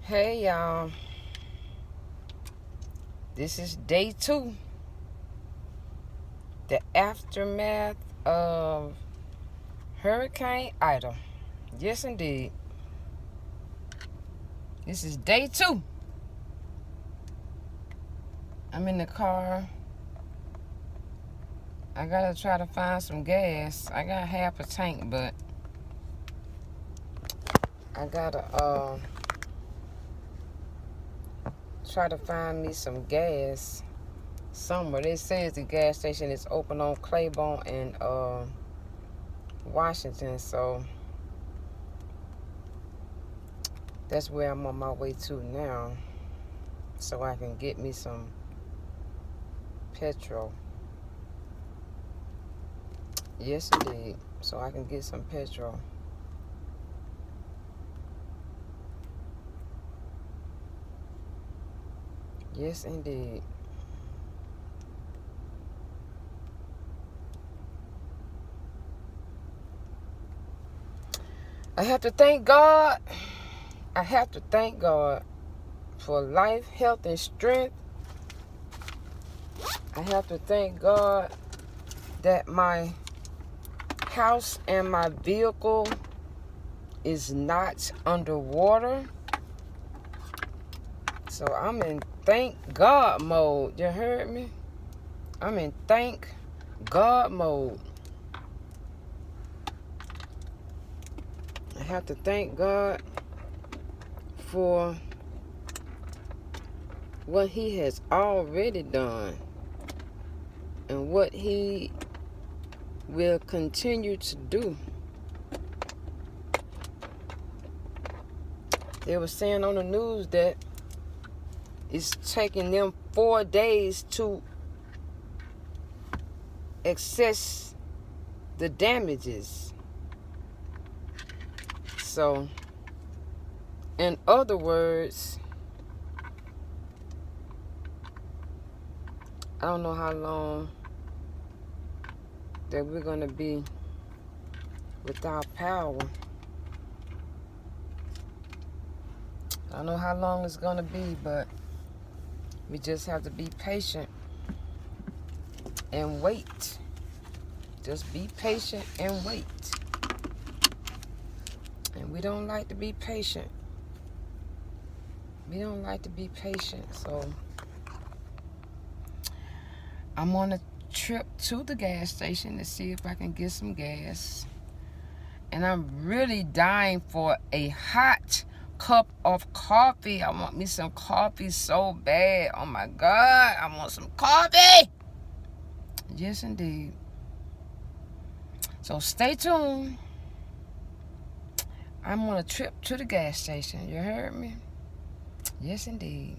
Hey y'all, this is day 2, the aftermath of Hurricane Ida. Yes, indeed. This is day 2. I'm in the car. I gotta try to find some gas. I got half a tank, but I gotta try to find me some gas somewhere. It says the gas station is open on Claiborne and Washington, so that's where I'm on my way to now, so I can get me some petrol. Yes, indeed. So I can get some petrol. Yes, indeed. I have to thank God. I have to thank God for life, health, and strength. I have to thank God that my house and my vehicle is not underwater. So I'm in thank God mode. You heard me? I'm in thank God mode. I have to thank God for what He has already done and what He will continue to do. They were saying on the news that it's taking them 4 days to assess the damages. So, in other words, I don't know how long that we're going to be without power. I don't know how long it's going to be, but we just have to be patient and wait. Just be patient and wait. And we don't like to be patient. We don't like to be patient. So I'm on a trip to the gas station to see if I can get some gas. And I'm really dying for a hot cup of coffee. I want me some coffee so bad. Oh my God, I want some coffee. Yes, indeed. So stay tuned. I'm on a trip to the gas station. You heard me? Yes, indeed.